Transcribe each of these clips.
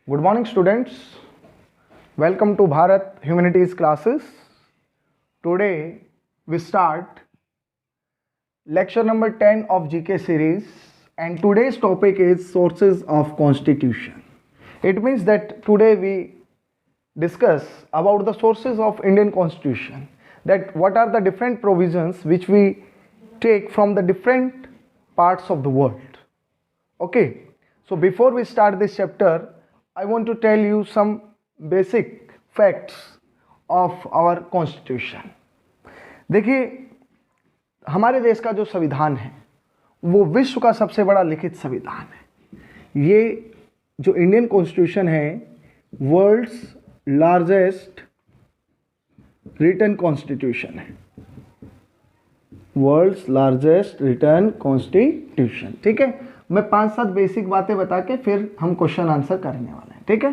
Good morning, students. Welcome to Bharat Humanities classes. Today we start lecture number 10 of GK series, and today's topic is sources of Constitution. It means that today we discuss about the sources of Indian Constitution, that what are the different provisions which we take from the different parts of the world. Okay, so before we start this chapter, I want to tell you some basic facts of our Constitution. देखिए, हमारे देश का जो संविधान है वो विश्व का सबसे बड़ा लिखित संविधान है। ये जो इंडियन कॉन्स्टिट्यूशन है वर्ल्ड्स लार्जेस्ट रिटन कॉन्स्टिट्यूशन है, वर्ल्ड्स लार्जेस्ट रिटन कॉन्स्टिट्यूशन। ठीक है, मैं 5-7 बेसिक बातें बता के फिर हम क्वेश्चन आंसर करने वाले हैं। ठीक है,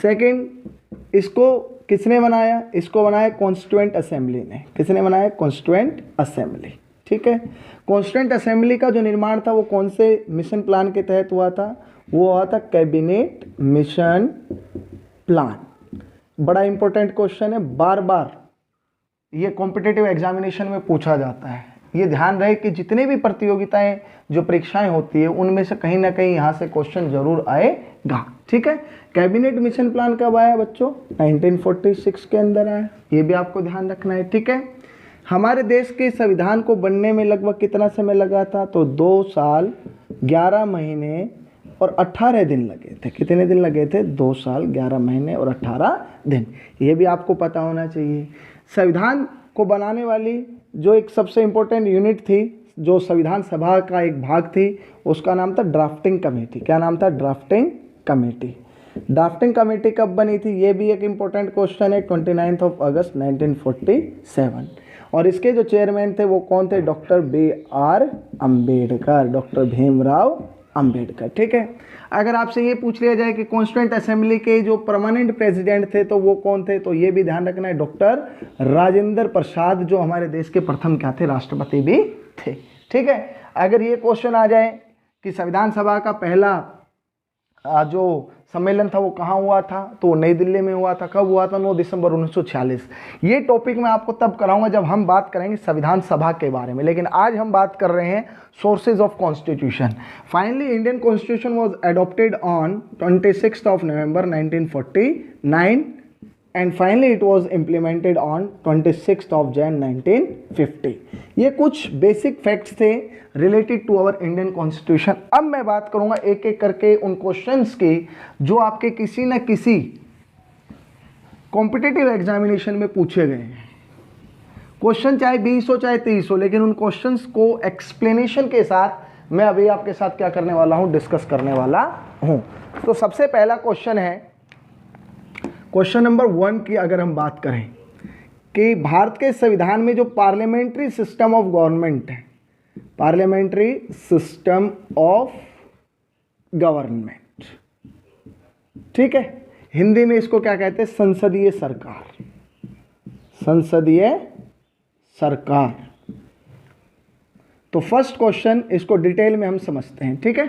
सेकंड, इसको किसने बनाया? इसको बनाया कॉन्स्टिट्यूएंट असेंबली ने। किसने बनाया? Constituent assembly. ठीक है, कॉन्स्टिट्यूएंट असेंबली का जो निर्माण था वो कौन से मिशन प्लान के तहत हुआ था? वो हुआ था कैबिनेट मिशन प्लान। बड़ा इंपॉर्टेंट क्वेश्चन है, बार बार ये कॉम्पिटिटिव एग्जामिनेशन में पूछा जाता है। ये ध्यान रहे कि जितने भी प्रतियोगिताएं जो परीक्षाएं होती है उनमें से कहीं ना कहीं यहाँ से क्वेश्चन जरूर आएगा। ठीक है, कैबिनेट मिशन प्लान कब आया बच्चों? 1946 के अंदर आया, ये भी आपको ध्यान रखना है। ठीक है, हमारे देश के संविधान को बनने में लगभग कितना समय लगा था? तो 2 साल 11 महीने और 18 दिन लगे थे। कितने दिन लगे थे? 2 साल 11 महीने और 18 दिन। ये भी आपको पता होना चाहिए। संविधान को बनाने वाली जो एक सबसे इम्पोर्टेंट यूनिट थी, जो संविधान सभा का एक भाग थी, उसका नाम था ड्राफ्टिंग कमेटी। क्या नाम था? Drafting committee. ड्राफ्टिंग कमेटी कब बनी थी? ये भी एक इम्पोर्टेंट क्वेश्चन है। 29 अगस्त 1947। और इसके जो चेयरमैन थे वो कौन थे? Doctor B.R. Ambedkar, doctor Bhimrao Ambedkar. ठीक है, अगर आपसे ये पूछ लिया जाए कि कॉन्स्टिट्यूएंट असेंबली के जो परमानेंट प्रेसिडेंट थे तो वो कौन थे, तो ये भी ध्यान रखना है, डॉक्टर राजेंद्र प्रसाद, जो हमारे देश के प्रथम क्या थे? राष्ट्रपति भी थे। ठीक है, अगर ये क्वेश्चन आ जाए कि संविधान सभा का पहला जो सम्मेलन था वो कहाँ हुआ था, तो वो नई दिल्ली में हुआ था। कब हुआ था? 9 दिसंबर 1946। ये टॉपिक मैं आपको तब कराऊंगा जब हम बात करेंगे संविधान सभा के बारे में, लेकिन आज हम बात कर रहे हैं sources of constitution. Finally Indian constitution was adopted on 26 November 1949 and finally it was implemented on 26 Jan 1950। ये कुछ बेसिक फैक्ट्स थे related to our Indian constitution. अब मैं बात करूंगा एक एक करके उन क्वेश्चंस की जो आपके किसी न किसी कॉम्पिटिटिव एग्जामिनेशन में पूछे गए हैं। क्वेश्चन चाहे 20 हो चाहे 30 हो, लेकिन उन क्वेश्चंस को एक्सप्लेनेशन के साथ मैं अभी आपके साथ क्या करने वाला हूं? डिस्कस करने वाला हूं। तो सबसे पहला क्वेश्चन है, क्वेश्चन नंबर 1 की अगर हम बात करें कि भारत के संविधान में जो पार्लियामेंट्री सिस्टम ऑफ गवर्नमेंट है, पार्लियामेंट्री सिस्टम ऑफ गवर्नमेंट, ठीक है, हिंदी में इसको क्या कहते हैं? संसदीय सरकार। संसदीय सरकार। तो फर्स्ट क्वेश्चन, इसको डिटेल में हम समझते हैं। ठीक है,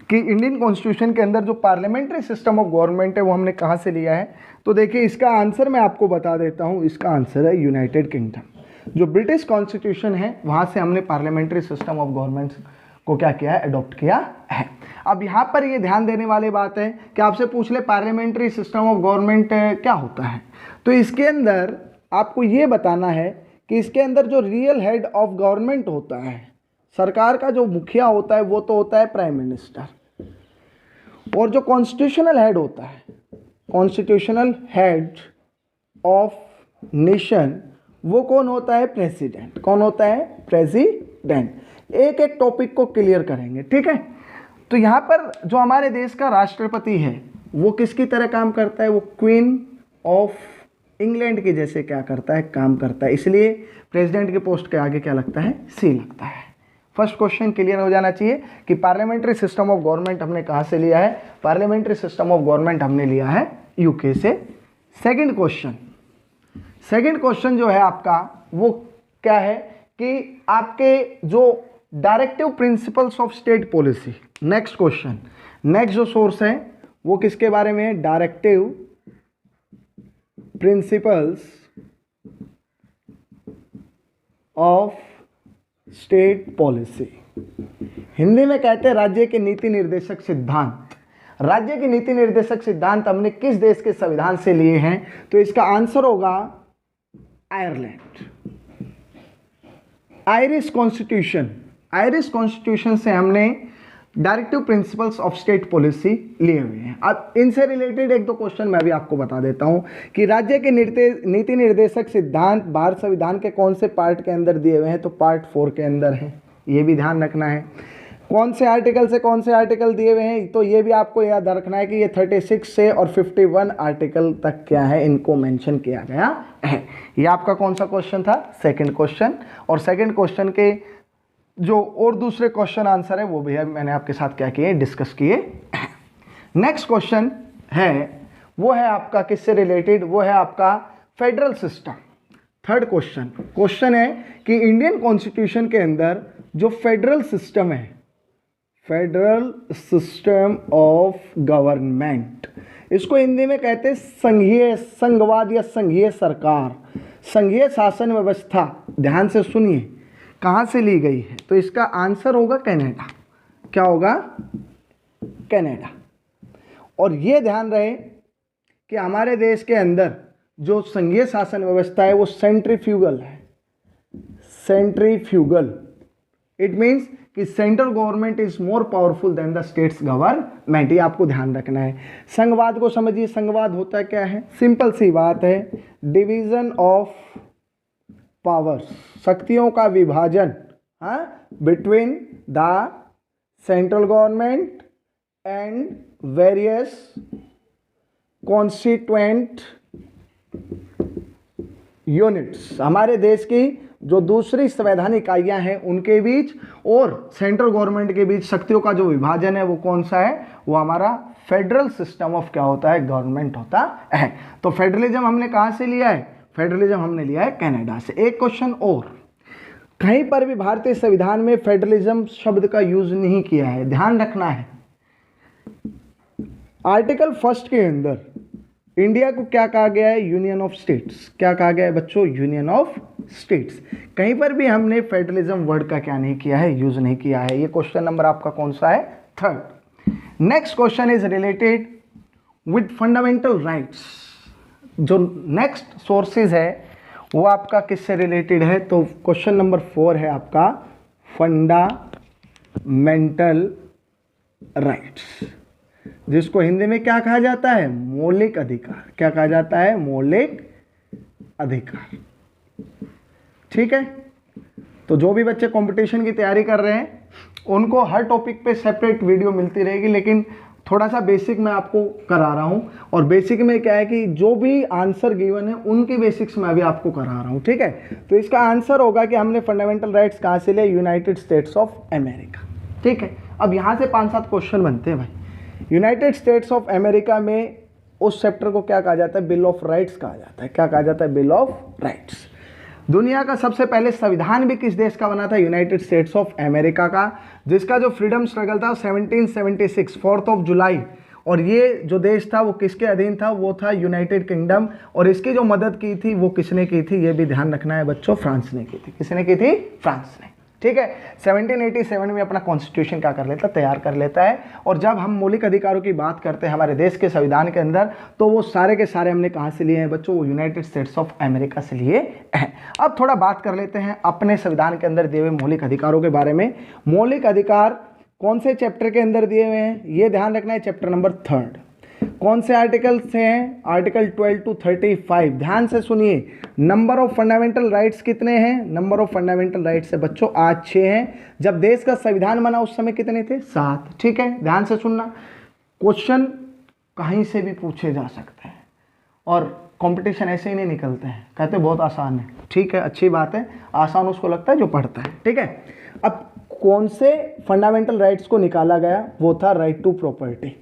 कि इंडियन कॉन्स्टिट्यूशन के अंदर जो पार्लियामेंट्री सिस्टम ऑफ गवर्नमेंट है वो हमने कहाँ से लिया है? तो देखिए, इसका आंसर मैं आपको बता देता हूँ। इसका आंसर है यूनाइटेड किंगडम। जो ब्रिटिश कॉन्स्टिट्यूशन है वहाँ से हमने पार्लियामेंट्री सिस्टम ऑफ गवर्नमेंट को क्या किया है? अडॉप्ट किया है। अब यहाँ पर ये ध्यान देने वाली बात है कि आपसे पूछ ले पार्लियामेंट्री सिस्टम ऑफ गवर्नमेंट क्या होता है, तो इसके अंदर आपको ये बताना है कि इसके अंदर जो रियल हेड ऑफ गवर्नमेंट होता है, सरकार का जो मुखिया होता है, वो तो होता है प्राइम मिनिस्टर, और जो कॉन्स्टिट्यूशनल हेड होता है, कॉन्स्टिट्यूशनल हेड ऑफ नेशन, वो कौन होता है? प्रेसिडेंट। कौन होता है? प्रेसिडेंट। एक एक टॉपिक को क्लियर करेंगे। ठीक है, तो यहाँ पर जो हमारे देश का राष्ट्रपति है वो किसकी तरह काम करता है? वो क्वीन ऑफ इंग्लैंड के जैसे क्या करता है? काम करता है। इसलिए प्रेसिडेंट के पोस्ट के आगे क्या लगता है? सी लगता है। फर्स्ट क्वेश्चन क्लियर हो जाना चाहिए कि पार्लियामेंट्री सिस्टम ऑफ गवर्नमेंट हमने कहाँ से लिया है? पार्लियामेंट्री सिस्टम ऑफ गवर्नमेंट हमने लिया है यूके से। सेकंड क्वेश्चन जो है आपका वो क्या है कि आपके जो directive principles of state policy. Next question, next जो सोर्स है वो किसके बारे में है? Directive principles of state policy. Hindi में कहते हैं राज्य के नीति निर्देशक सिद्धांत। राज्य के नीति निर्देशक सिद्धांत हमने किस देश के संविधान से लिए हैं? तो इसका आंसर होगा Ireland. Irish constitution, Irish constitution से हमने directive principles of state policy लिए हुए हैं। अब इनसे रिलेटेड एक दो क्वेश्चन मैं भी आपको बता देता हूं कि राज्य के नीति निर्देशक सिद्धांत भारत संविधान के कौन से पार्ट के अंदर दिए हुए हैं? तो पार्ट 4 के अंदर है, ये भी ध्यान रखना है। कौन से आर्टिकल से कौन से आर्टिकल दिए हुए हैं? तो ये भी आपको याद रखना है कि ये 36 से और 51 आर्टिकल तक क्या है, इनको मेंशन किया गया है। ये आपका कौन सा क्वेश्चन था? Second question. और सेकंड क्वेश्चन के जो और दूसरे क्वेश्चन आंसर है वो भी है मैंने आपके साथ क्या किए, डिस्कस किए। नेक्स्ट क्वेश्चन है वो है आपका किससे रिलेटेड? वो है आपका फेडरल सिस्टम। थर्ड क्वेश्चन है कि इंडियन कॉन्स्टिट्यूशन के अंदर जो फेडरल सिस्टम है, फेडरल सिस्टम ऑफ गवर्नमेंट, इसको हिंदी में कहते हैं संघीय संघवाद या संघीय सरकार, संघीय शासन व्यवस्था। ध्यान से सुनिए कहाँ से ली गई है? तो इसका आंसर होगा कनाडा। क्या होगा? कनाडा। और ये ध्यान रहे कि हमारे देश के अंदर जो संघीय शासन व्यवस्था है वो सेंट्रीफ्यूगल है। सेंट्रीफ्यूगल इट मीन्स कि central government is more powerful than the states government. ये आपको ध्यान रखना है। संघवाद को समझिए, संघवाद होता क्या है? सिंपल सी बात है, डिवीजन ऑफ पावर्स, शक्तियों का विभाजन between the central government and various constituent units. हमारे देश की जो दूसरी संवैधानिक इकाइयां हैं उनके बीच और सेंट्रल गवर्नमेंट के बीच शक्तियों का जो विभाजन है वो कौन सा है? वो हमारा फेडरल सिस्टम ऑफ क्या होता है? गवर्नमेंट होता है। तो फेडरलिज्म हमने कहां से लिया है? फेडरलिज्म हमने लिया है कनाडा से। एक क्वेश्चन और, कहीं पर भी भारतीय संविधान में फेडरलिज्म शब्द का यूज नहीं किया है, ध्यान रखना है। आर्टिकल 1 के अंदर इंडिया को क्या कहा गया है? Union of states. क्या कहा गया है बच्चों? Union of states. कहीं पर भी हमने फेडरलिज्म वर्ड का क्या नहीं किया है? यूज नहीं किया है। ये क्वेश्चन नंबर आपका कौन सा है? Third. Next question is related with fundamental rights. जो नेक्स्ट सोर्सेज है वो आपका किससे रिलेटेड है? तो क्वेश्चन नंबर 4 है आपका फंडामेंटल राइट्स, जिसको हिंदी में क्या कहा जाता है? मौलिक अधिकार। क्या कहा जाता है? मौलिक अधिकार। ठीक है। तो जो भी बच्चे कंपटीशन की तैयारी कर रहे हैं उनको हर टॉपिक पे सेपरेट वीडियो मिलती रहेगी, लेकिन थोड़ा सा बेसिक मैं आपको करा रहा हूं। और बेसिक में क्या है कि जो भी आंसर गिवन है उनके बेसिक्स मैं भी आपको करा रहा हूं। ठीक है। तो इसका आंसर होगा कि हमने फंडामेंटल राइट्स कहां से लिए? United states of America. ठीक है। अब यहां से 5-7 क्वेश्चन बनते हैं भाई। यूनाइटेड स्टेट्स ऑफ अमेरिका में उस चैप्टर को क्या कहा जाता है? बिल ऑफ राइट्स कहा जाता है। क्या कहा जाता है? Bill of rights. दुनिया का सबसे पहले संविधान भी किस देश का बना था? यूनाइटेड स्टेट्स ऑफ अमेरिका का, जिसका जो फ्रीडम स्ट्रगल था 1776 4 जुलाई। और ये जो देश था वो किसके अधीन था? वो था यूनाइटेड किंगडम। और इसकी जो मदद की थी वो किसने की थी? ये भी ध्यान रखना है बच्चों, फ्रांस ने की थी। किसने की थी? फ्रांस ने। ठीक है। 1787 में अपना कॉन्स्टिट्यूशन क्या कर लेता? तैयार कर लेता है। और जब हम मौलिक अधिकारों की बात करते हैं हमारे देश के संविधान के अंदर, तो वो सारे के सारे हमने कहाँ से लिए हैं बच्चों? वो यूनाइटेड स्टेट्स ऑफ अमेरिका से लिए हैं। अब थोड़ा बात कर लेते हैं अपने संविधान के अंदर दिए हुए मौलिक अधिकारों के बारे में। मौलिक अधिकार कौन से चैप्टर के अंदर दिए हुए हैं? ये ध्यान रखना है, चैप्टर नंबर 3। कौन से आर्टिकल से हैं? Article 12 to 35। ध्यान से सुनिए। नंबर ऑफ फंडामेंटल राइट्स कितने हैं? नंबर ऑफ फंडामेंटल राइट्स है बच्चों आज 6 हैं। जब देश का संविधान बना उस समय कितने थे? 7। ठीक है। ध्यान से सुनना, क्वेश्चन कहीं से भी पूछे जा सकते हैं और कंपटीशन ऐसे ही नहीं निकलते हैं, कहते बहुत आसान है। ठीक है, अच्छी बात है, आसान उसको लगता है जो पढ़ता है। ठीक है। अब कौन से फंडामेंटल राइट्स को निकाला गया? वो था राइट टू प्रॉपर्टी।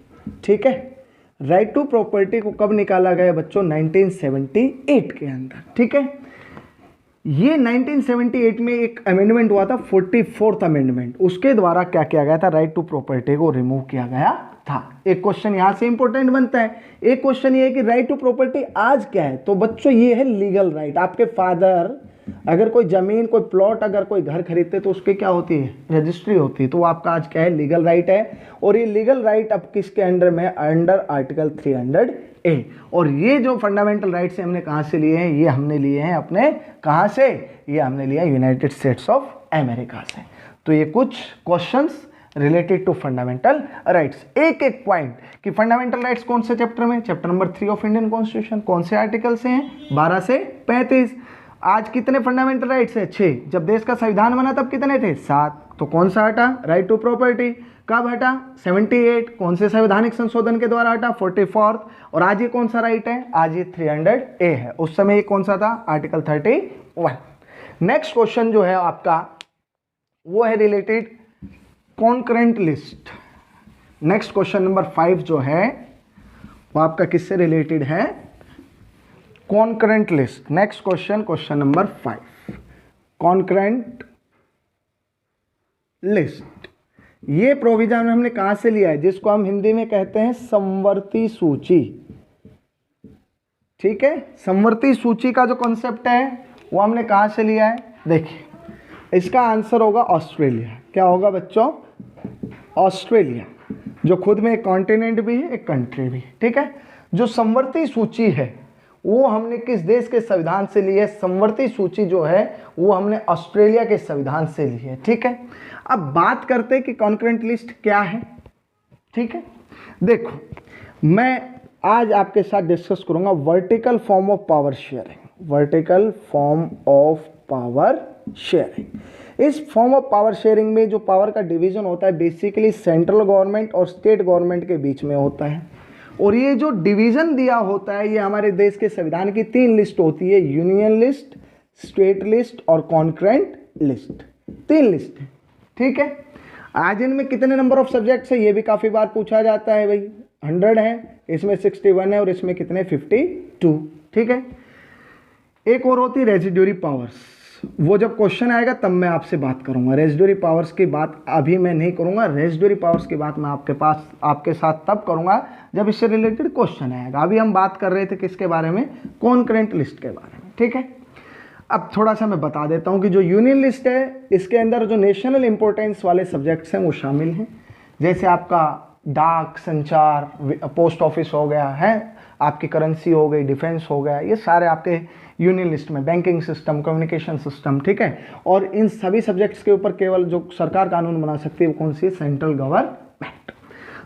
ठीक है। राइट टू प्रॉपर्टी को कब निकाला गया बच्चों? 1978 के अंदर। ठीक है। ये 1978 में एक अमेंडमेंट हुआ था, 44th अमेंडमेंट। उसके द्वारा क्या किया गया था? राइट टू प्रॉपर्टी को रिमूव किया गया था। एक क्वेश्चन यहाँ से इंपॉर्टेंट बनता है। एक क्वेश्चन ये है कि राइट टू प्रॉपर्टी आज क्या है, तो बच्चों ये है लीगल राइट। आपके फादर अगर कोई जमीन, कोई प्लॉट, अगर कोई घर खरीदते तो उसकी क्या होती है, रजिस्ट्री होती है। तो वो आपका आज क्या है, लीगल राइट है। और ये लीगल राइट अब किसके अंडर में है, अंडर आर्टिकल 300A। और ये जो फंडामेंटल राइट्स हमने कहाँ से लिए हैं, ये हमने लिए हैं अपने कहाँ से, ये हमने लिया यूनाइटेड स्टेट्स ऑफ अमेरिका से। तो ये कुछ questions related to fundamental rights. एक एक पॉइंट कि फंडामेंटल राइट्स कौन से चैप्टर में, chapter number 3 of Indian constitution. कौन से आर्टिकल से हैं, 12 से 35। आज कितने फंडामेंटल राइट्स है, 6। जब देश का संविधान बना तब कितने थे, 7। तो कौन सा हटा, राइट टू प्रॉपर्टी। कब हटा, 78। कौन से संवैधानिक संशोधन के द्वारा हटा, 44। और आज ये कौन सा राइट है, आज ये 300A है। उस समय ये कौन सा था, आर्टिकल 31। नेक्स्ट क्वेश्चन जो है आपका वो है related concurrent list. Next question number 5 जो है वो आपका किससे रिलेटेड है, concurrent list. Next question, question number 5, concurrent list. ये प्रोविजन हमने कहां से लिया है, जिसको हम हिंदी में कहते हैं समवर्ती सूची। ठीक है, समवर्ती सूची का जो कॉन्सेप्ट है वो हमने कहां से लिया है, देखिए इसका आंसर होगा ऑस्ट्रेलिया। क्या होगा बच्चों, ऑस्ट्रेलिया, जो खुद में एक कॉन्टिनेंट भी है, एक कंट्री भी है। ठीक है, जो समवर्ती सूची है वो हमने किस देश के संविधान से ली है, समवर्ती सूची जो है वो हमने ऑस्ट्रेलिया के संविधान से ली है। ठीक है, अब बात करते हैं कि कॉन्करेंट लिस्ट क्या है। ठीक है, देखो मैं आज आपके साथ डिस्कस करूंगा vertical form of power sharing. Vertical form of power sharing. इस फॉर्म ऑफ पावर शेयरिंग में जो पावर का डिवीजन होता है बेसिकली सेंट्रल गवर्नमेंट और स्टेट गवर्नमेंट के बीच में होता है। और ये जो डिवीजन दिया होता है ये हमारे देश के संविधान की 3 लिस्ट होती है, यूनियन लिस्ट, स्टेट लिस्ट और कॉन्करेंट लिस्ट। 3 लिस्ट है। ठीक है, आज इनमें कितने नंबर ऑफ सब्जेक्ट्स है ये भी काफ़ी बार पूछा जाता है भाई। 100 है, इसमें 61 है और इसमें कितने 52। ठीक है, एक और होती है रेजिड्यूरी पावर्स। वो जब क्वेश्चन आएगा तब मैं आपसे बात करूंगा। रेजिड्यूरी पावर्स की बात अभी मैं नहीं करूंगा। रेजिड्यूरी पावर्स की बात मैं आपके साथ तब करूंगा जब इससे रिलेटेड क्वेश्चन आएगा। अभी हम बात कर रहे थे किसके बारे में, कॉन्करेंट लिस्ट के बारे में। ठीक है, अब थोड़ा सा मैं बता देता हूं कि जो यूनियन लिस्ट है इसके अंदर जो नेशनल इंपॉर्टेंस वाले सब्जेक्ट्स हैं वो शामिल हैं। जैसे आपका डाक, संचार, पोस्ट ऑफिस हो गया है, आपकी करेंसी हो गई, डिफेंस हो गया, ये सारे आपके यूनियन लिस्ट में, बैंकिंग सिस्टम, कम्युनिकेशन सिस्टम। ठीक है, और इन सभी सब्जेक्ट्स के ऊपर केवल जो सरकार कानून बना सकती है वो कौन सी है, सेंट्रल गवर्नमेंट।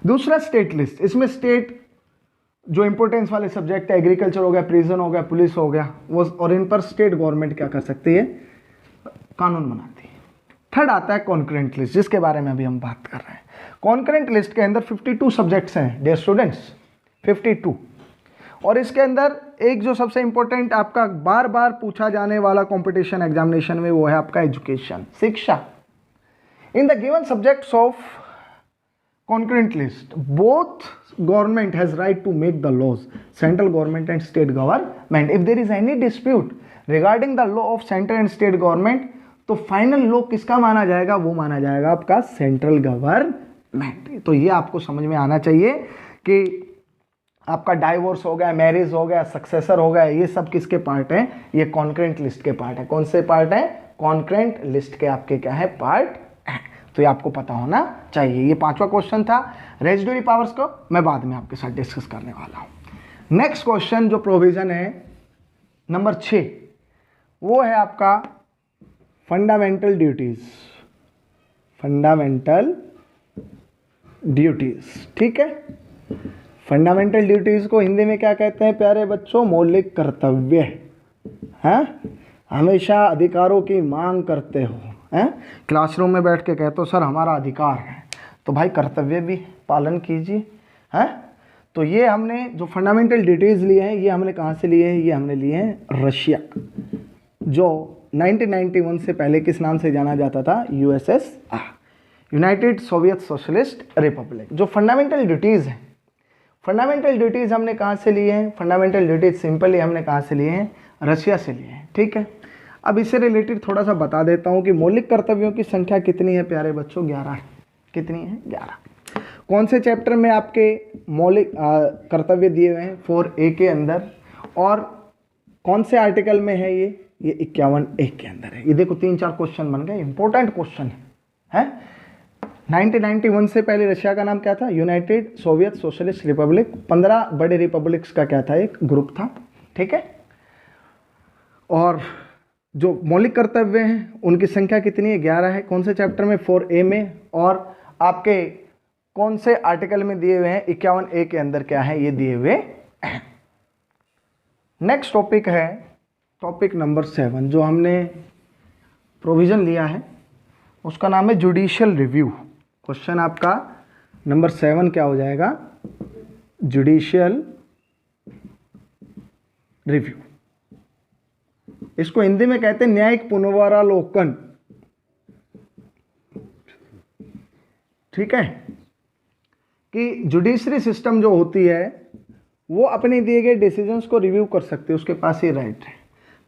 दूसरा स्टेट लिस्ट, इसमें स्टेट जो इंपॉर्टेंस वाले सब्जेक्ट है, एग्रीकल्चर हो गया, प्रिजन हो गया, पुलिस हो गया, वो, और इन पर स्टेट गवर्नमेंट क्या कर सकती है, कानून बनाती है। थर्ड आता है कॉन्करेंट लिस्ट, जिसके बारे में अभी हम बात कर रहे हैं। कॉन्करेंट लिस्ट के अंदर 52 सब्जेक्ट्स हैं डियर स्टूडेंट्स, 52। और इसके अंदर एक जो सबसे इंपॉर्टेंट आपका बार बार पूछा जाने वाला कंपटीशन एग्जामिनेशन में वो है आपका एजुकेशन, शिक्षा। In the given subjects of concurrent list both government has right to make the laws, central government and state government. If there is any dispute regarding the law of central and state government तो final law किसका माना जाएगा, वो माना जाएगा आपका central government. तो ये आपको समझ में आना चाहिए कि आपका डाइवोर्स हो गया, मैरिज हो गया, सक्सेसर हो गया, ये सब किसके पार्ट है, ये कॉन्करेंट लिस्ट के पार्ट है। कौन से पार्ट है, कॉन्करेंट लिस्ट के आपके क्या है, पार्ट है। तो ये आपको पता होना चाहिए। ये 5वां क्वेश्चन था। रेजिड्यूरी पावर्स को मैं बाद में आपके साथ डिस्कस करने वाला हूं। नेक्स्ट क्वेश्चन जो प्रोविजन है नंबर 6 वो है आपका फंडामेंटल ड्यूटीज। फंडामेंटल ड्यूटीज, ठीक है। फंडामेंटल ड्यूटीज को हिंदी में क्या कहते हैं प्यारे बच्चों, मौलिक कर्तव्य। हैं, हमेशा अधिकारों की मांग करते हो, हैं, क्लासरूम में बैठ के कहते हो सर हमारा अधिकार है, तो भाई कर्तव्य भी पालन कीजिए। हैं, तो ये हमने जो फंडामेंटल ड्यूटीज लिए हैं ये हमने कहाँ से लिए हैं, ये हमने लिए हैं रशिया, जो 1991 से पहले किस नाम से जाना जाता था, USSR, United Soviet socialist Republic. जो फंडामेंटल ड्यूटीज़ हैं, फंडामेंटल ड्यूटीज़ हमने कहाँ से लिए हैं, फंडामेंटल ड्यूटीज सिंपली हमने कहाँ से लिए हैं, रशिया से लिए हैं। ठीक है, अब इससे रिलेटेड थोड़ा सा बता देता हूँ कि मौलिक कर्तव्यों की संख्या कितनी है प्यारे बच्चों, 11। कितनी है, 11। कौन से चैप्टर में आपके मौलिक कर्तव्य दिए हुए हैं 4A के अंदर, और कौन से आर्टिकल में है ये 51A के अंदर है। ये देखो 3-4 क्वेश्चन बन गए, इंपॉर्टेंट क्वेश्चन है। 1991 से पहले रशिया का नाम क्या था? United Soviet socialist Republic. 15 बड़े रिपब्लिक्स का क्या था? एक ग्रुप था, ठीक है। और जो मौलिक कर्तव्य हैं उनकी संख्या कितनी है? 11 है। कौन से चैप्टर में? 4A में। और आपके कौन से आर्टिकल में दिए हुए हैं? 51A के अंदर क्या है? ये दिए हुए हैं। नेक्स्ट टॉपिक है टॉपिक नंबर 7, जो हमने प्रोविजन लिया है उसका नाम है जुडिशियल रिव्यू। क्वेश्चन आपका नंबर 7 क्या हो जाएगा? Judicial review. इसको हिंदी में कहते हैं न्यायिक पुनरावलोकन, ठीक है। कि जुडिशरी सिस्टम जो होती है वो अपने दिए गए डिसीजंस को रिव्यू कर सकते हैं, उसके पास ये राइट है।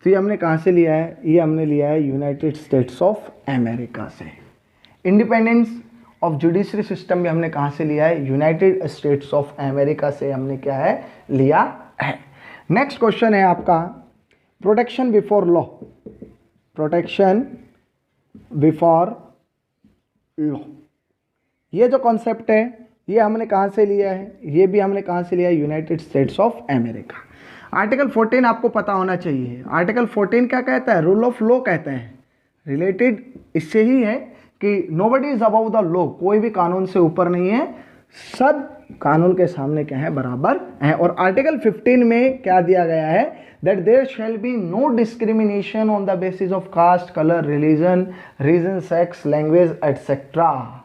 तो ये हमने कहाँ से लिया है? ये हमने लिया है यूनाइटेड स्टेट्स ऑफ अमेरिका से। इंडिपेंडेंस ऑफ जुडिशरी सिस्टम भी हमने कहाँ से लिया है? यूनाइटेड स्टेट्स ऑफ अमेरिका से हमने क्या है? लिया है। नेक्स्ट क्वेश्चन है आपका protection before law. Protection before law, ये जो कॉन्सेप्ट है ये हमने कहाँ से लिया है? ये भी हमने कहाँ से लिया है? United states of America. Article 14 आपको पता होना चाहिए। आर्टिकल 14 क्या कहता है? रूल ऑफ लॉ कहता है। रिलेटेड इससे ही है कि nobody is above the law, कोई भी कानून से ऊपर नहीं है, सब कानून के सामने क्या है? बराबर है। और आर्टिकल 15 में क्या दिया गया है? That there shall be no discrimination on the basis of caste, colour, religion, region, sex, language etcetera.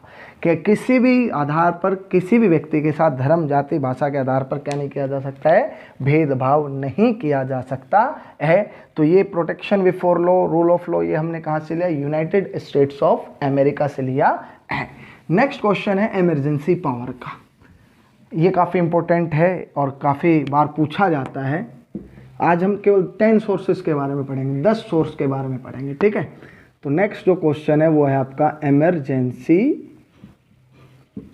कि किसी भी आधार पर किसी भी व्यक्ति के साथ धर्म, जाति, भाषा के आधार पर क्या नहीं किया जा सकता है? भेदभाव नहीं किया जा सकता है। तो ये protection before law, rule of law, ये हमने कहाँ से लिया? यूनाइटेड स्टेट्स ऑफ अमेरिका से लिया है। नेक्स्ट क्वेश्चन है इमरजेंसी पावर का। ये काफ़ी इंपॉर्टेंट है और काफ़ी बार पूछा जाता है। आज हम केवल 10 सोर्सेज के बारे में पढ़ेंगे, 10 सोर्स के बारे में पढ़ेंगे, ठीक है। तो नेक्स्ट जो क्वेश्चन है वो है आपका इमरजेंसी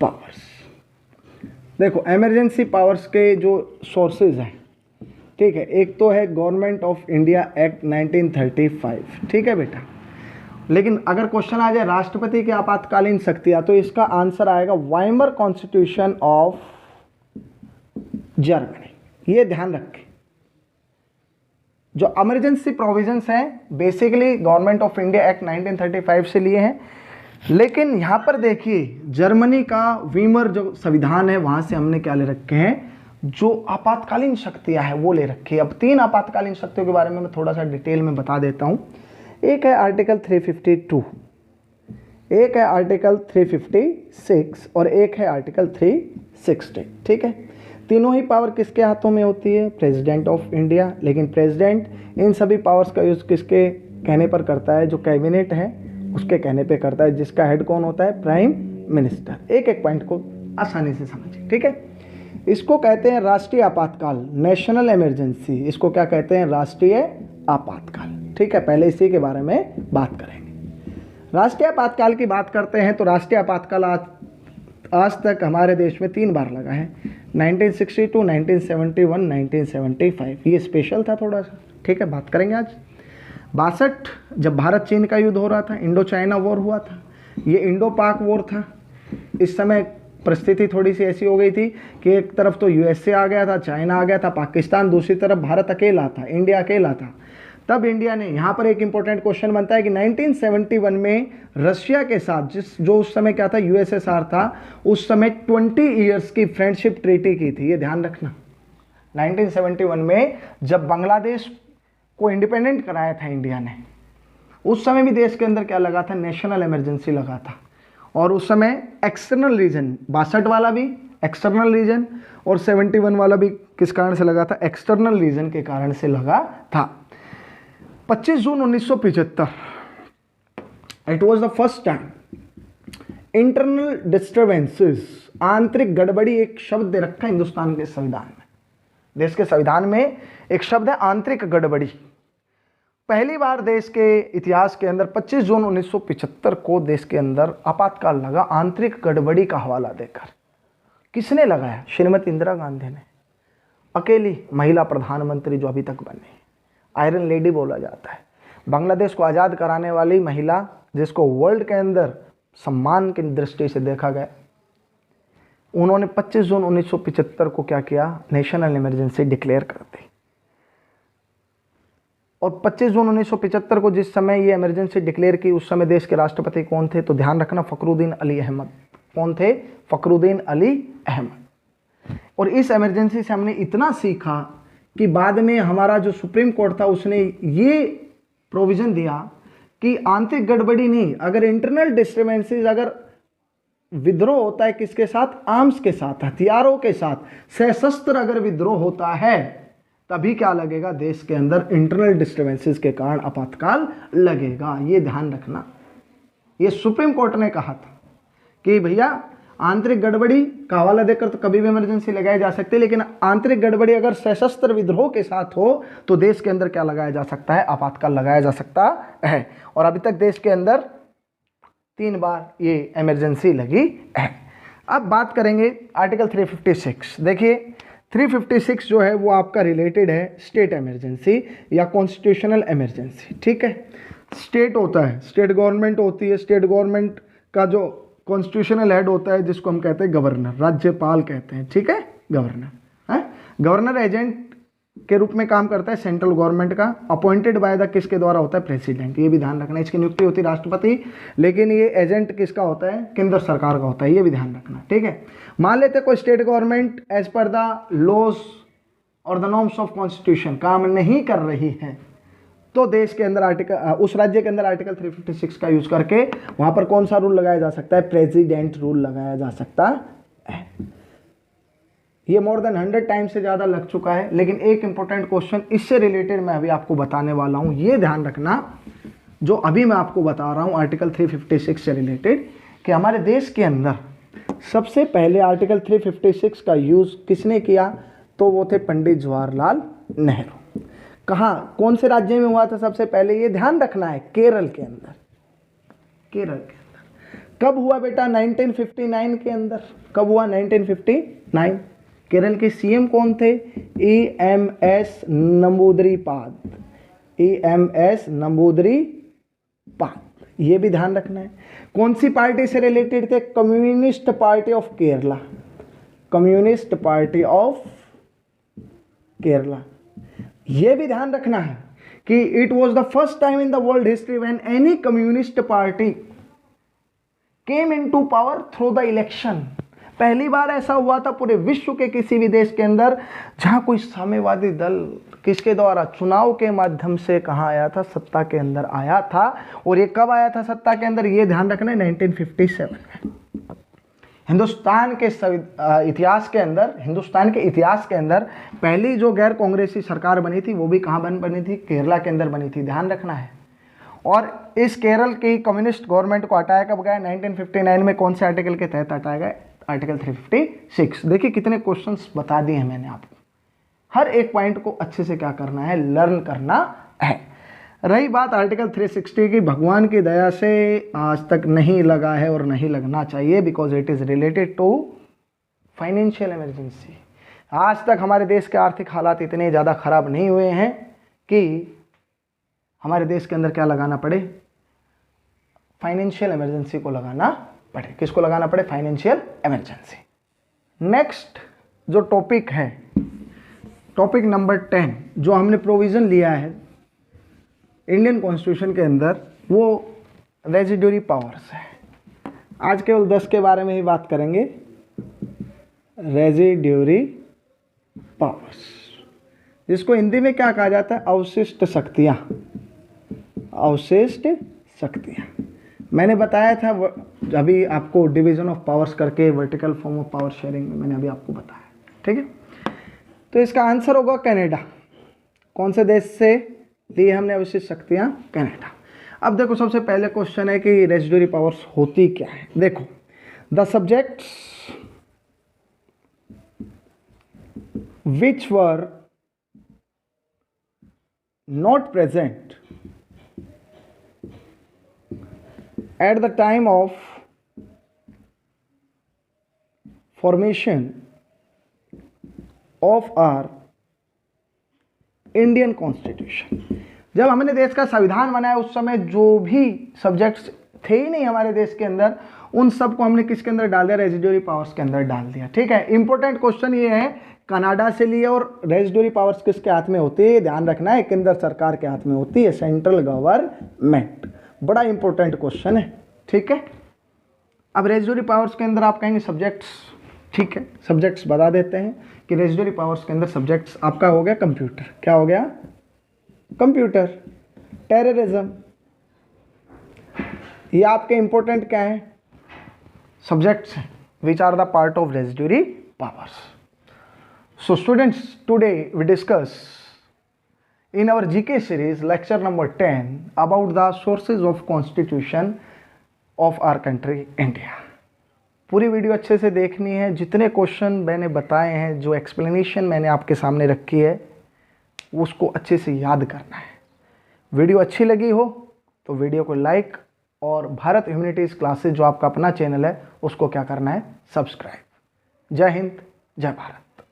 पावर्स। देखो इमरजेंसी पावर्स के जो सोर्सेज हैं, ठीक है, एक तो है गवर्नमेंट ऑफ इंडिया एक्ट 1935, ठीक है बेटा। लेकिन अगर क्वेश्चन आ जाए राष्ट्रपति की आपातकालीन शक्तियां, तो इसका आंसर आएगा वाइमर कॉन्स्टिट्यूशन ऑफ जर्मनी। ये ध्यान रखें, जो इमरजेंसी प्रोविजंस हैं basically government of India act 1935 से लिए हैं। लेकिन यहाँ पर देखिए जर्मनी का वीमर जो संविधान है वहाँ से हमने क्या ले रखे हैं? जो आपातकालीन शक्तियाँ हैं वो ले रखी है। अब 3 आपातकालीन शक्तियों के बारे में मैं थोड़ा सा डिटेल में बता देता हूँ। एक है आर्टिकल 352, एक है आर्टिकल 356 और एक है आर्टिकल 360, ठीक है। तीनों ही पावर किसके हाथों में होती है? President of India. लेकिन प्रेसिडेंट इन सभी पावर्स का यूज़ किसके कहने पर करता है? जो कैबिनेट है उसके कहने पे करता है, जिसका हेड कौन होता है? Prime minister. एक एक पॉइंट को आसानी से समझिए, ठीक है। इसको कहते हैं राष्ट्रीय आपातकाल, नेशनल इमरजेंसी। इसको क्या कहते हैं? राष्ट्रीय आपातकाल, ठीक है। पहले इसी के बारे में बात करेंगे। राष्ट्रीय आपातकाल की बात करते हैं तो राष्ट्रीय आपातकाल आज तक हमारे देश में 3 बार लगा है, 1962, 1971, 1975। ये स्पेशल था थोड़ा सा, ठीक है, बात करेंगे आज। 62 जब भारत चीन का युद्ध हो रहा था, इंडो चाइना वॉर हुआ था, ये इंडो पाक वॉर था। इस समय परिस्थिति थोड़ी सी ऐसी हो गई थी कि एक तरफ तो यूएसए आ गया था, चाइना आ गया था, पाकिस्तान, दूसरी तरफ भारत अकेला था, इंडिया अकेला था। तब इंडिया ने, यहाँ पर एक इंपॉर्टेंट क्वेश्चन बनता है कि 1971 में रशिया के साथ जो उस समय क्या था? यूएसएसआर था, उस समय 20 ईयर्स की फ्रेंडशिप ट्रीटी की थी। ये ध्यान रखना, 1971 में जब बांग्लादेश को इंडिपेंडेंट कराया था इंडिया ने, उस समय भी देश के अंदर क्या लगा था? नेशनल इमरजेंसी लगा था। और उस समय एक्सटर्नल रीजन, 62 वाला भी एक्सटर्नल रीजन और 71 वाला भी किस कारण से लगा था? एक्सटर्नल रीजन के कारण से लगा था। 25 जून 1975 it was the first time internal disturbances, आंतरिक गड़बड़ी, एक शब्द दे रखा है हिंदुस्तान के संविधान में। देश के संविधान में एक शब्द है आंतरिक गड़बड़ी। पहली बार देश के इतिहास के अंदर 25 जून 1975 को देश के अंदर आपातकाल लगा, आंतरिक गड़बड़ी का हवाला देकर। किसने लगाया? श्रीमती इंदिरा गांधी ने, अकेली महिला प्रधानमंत्री जो अभी तक बनी, आयरन लेडी बोला जाता है। बांग्लादेश को आज़ाद कराने वाली महिला जिसको वर्ल्ड के अंदर सम्मान की दृष्टि से देखा गया, उन्होंने 25 जून 1975 को क्या किया? नेशनल इमरजेंसी डिक्लेयर कर दी। और 25 जून 1975 को जिस समय ये इमरजेंसी डिक्लेयर की, उस समय देश के राष्ट्रपति कौन थे? तो ध्यान रखना, फखरुद्दीन अली अहमद। कौन थे? फखरुद्दीन अली अहमद। और इस इमरजेंसी से हमने इतना सीखा कि बाद में हमारा जो सुप्रीम कोर्ट था उसने ये प्रोविजन दिया कि आंतरिक गड़बड़ी नहीं, अगर इंटरनल डिस्टर्बेंसेस, अगर विद्रोह होता है किसके साथ? आर्म्स के साथ, हथियारों के साथ, सशस्त्र अगर विद्रोह होता है, तभी क्या लगेगा? देश के अंदर इंटरनल डिस्टर्बेंसेस के कारण आपातकाल लगेगा। ये ध्यान रखना। ये सुप्रीम कोर्ट ने कहा था कि भैया आंतरिक गड़बड़ी का हवाला देकर तो कभी भी इमरजेंसी लगाई जा सकती है, लेकिन आंतरिक गड़बड़ी अगर सशस्त्र विद्रोह के साथ हो तो देश के अंदर क्या लगाया जा सकता है? आपातकाल लगाया जा सकता है। और अभी तक देश के अंदर 3 बार ये इमरजेंसी लगी है। अब बात करेंगे आर्टिकल 356। देखिए 356 जो है वो आपका रिलेटेड है स्टेट इमरजेंसी या कॉन्स्टिट्यूशनल इमरजेंसी। ठीक है, स्टेट होता है, स्टेट गवर्नमेंट होती है, स्टेट गवर्नमेंट का जो कॉन्स्टिट्यूशनल हेड होता है जिसको हम कहते हैं गवर्नर, राज्यपाल कहते हैं। ठीक है, गवर्नर है। गवर्नर एजेंट के रूप में काम करता है सेंट्रल गवर्नमेंट का, अपॉइंटेड बाय द किसके द्वारा होता है? प्रेसिडेंट। ये भी ध्यान रखना, इसकी नियुक्ति होती है राष्ट्रपति, लेकिन ये एजेंट किसका होता है? केंद्र सरकार का होता है। ये भी ध्यान रखना। ठीक है, मान लेते कोई state government as per the laws और द नॉर्म्स ऑफ कॉन्स्टिट्यूशन काम नहीं कर रही है, तो देश के अंदर उस राज्य के अंदर आर्टिकल 356 का यूज करके वहां पर कौन सा रूल लगाया जा सकता है? प्रेसिडेंट रूल लगाया जा सकता है। ये मोर देन 100 टाइम से ज़्यादा लग चुका है, लेकिन एक इंपॉर्टेंट क्वेश्चन इससे रिलेटेड मैं अभी आपको बताने वाला हूँ। ये ध्यान रखना जो अभी मैं आपको बता रहा हूँ आर्टिकल 356 से रिलेटेड, कि हमारे देश के अंदर सबसे पहले आर्टिकल 356 का यूज़ किसने किया? तो वो थे पंडित जवाहरलाल नेहरू। कहाँ, कौन से राज्य में हुआ था सबसे पहले? ये ध्यान रखना है, केरल के अंदर। केरल के अंदर कब हुआ बेटा? 1959 के अंदर। कब हुआ? 1959। केरल के सीएम कौन थे? EMS नंबूदरीपाद। EMS नंबूदरीपाद। ये भी ध्यान रखना है। कौन सी पार्टी से रिलेटेड थे? Communist party of Kerala. Communist party of Kerala. ये भी ध्यान रखना है कि it was the first time in the world history when any communist party came into power through the election. पहली बार ऐसा हुआ था पूरे विश्व के किसी भी देश के अंदर जहां कोई साम्यवादी दल किसके द्वारा? चुनाव के माध्यम से कहां आया था? सत्ता के अंदर आया था। और ये कब आया था सत्ता के अंदर? ये ध्यान रखना है 1957 में। हिंदुस्तान के इतिहास के अंदर पहली जो गैर कांग्रेसी सरकार बनी थी वो भी कहाँ बनी थी? केरला के अंदर बनी थी। ध्यान रखना है। और इस केरल की कम्युनिस्ट गवर्नमेंट को हटाया कब गया? 1959 में। कौन से आर्टिकल के तहत हटाया गया? आर्टिकल 356। देखिए कितने क्वेश्चंस बता दिए हैं मैंने आपको। हर एक पॉइंट को अच्छे से क्या करना है? लर्न करना है। रही बात आर्टिकल 360 की, भगवान की दया से आज तक नहीं लगा है और नहीं लगना चाहिए, because it is related to financial emergency. आज तक हमारे देश के आर्थिक हालात इतने ज़्यादा खराब नहीं हुए हैं कि हमारे देश के अंदर क्या लगाना पड़े? फाइनेंशियल इमरजेंसी को लगाना पड़े। किसको लगाना पड़े? Financial emergency. नेक्स्ट जो टॉपिक है, टॉपिक नंबर 10, जो हमने प्रोविज़न लिया है इंडियन कॉन्स्टिट्यूशन के अंदर, वो रेजिड्यूरी पावर्स है। आज केवल 10 के बारे में ही बात करेंगे। रेजिड्यूरी पावर्स, जिसको हिंदी में क्या कहा जाता है? अवशिष्ट शक्तियाँ। अवशिष्ट शक्तियाँ मैंने बताया था अभी आपको, डिवीजन ऑफ पावर्स करके, vertical form of power sharing में मैंने अभी आपको बताया। ठीक है, तो इसका आंसर होगा कनाडा। कौन से देश से ली हमने अवशिष्ट शक्तियाँ? कनाडा। अब देखो सबसे पहले क्वेश्चन है कि रेजिड्यूरी पावर्स होती क्या है। देखो, the subjects which were not present at the time of formation of our Indian constitution. जब हमने देश का संविधान बनाया उस समय जो भी सब्जेक्ट्स थे ही नहीं हमारे देश के अंदर, उन सब को हमने किसके अंदर डाल दिया, रेजिडुअरी पावर्स के अंदर डाल दिया। ठीक है, इंपॉर्टेंट क्वेश्चन ये है, कनाडा से लिए, और रेजिडुअरी पावर्स किसके हाथ में होती है, ध्यान रखना है, केंद्र सरकार के हाथ में होती है, सेंट्रल गवर्नमेंट। बड़ा इंपॉर्टेंट क्वेश्चन है। ठीक है, अब रेजिडुअरी पावर्स के अंदर आप कहेंगे सब्जेक्ट्स, ठीक है, सब्जेक्ट्स बता देते हैं कि रेजिडुअरी पावर्स के अंदर सब्जेक्ट्स आपका हो गया कंप्यूटर, क्या हो गया, कंप्यूटर, टेररिज्म, ये आपके इंपॉर्टेंट क्या है, सब्जेक्ट्स हैं which are the part of residuary powers. So students, today we discuss in our GK series lecture number 10 about the sources of constitution of our country India। पूरी video अच्छे से देखनी है, जितने क्वेश्चन मैंने बताए हैं, जो एक्सप्लेनेशन मैंने आपके सामने रखी है, उसको अच्छे से याद करना है। वीडियो अच्छी लगी हो तो वीडियो को लाइक, और भारत ह्यूमैनिटीज़ क्लासेस जो आपका अपना चैनल है उसको क्या करना है, सब्सक्राइब। जय हिंद, जय भारत।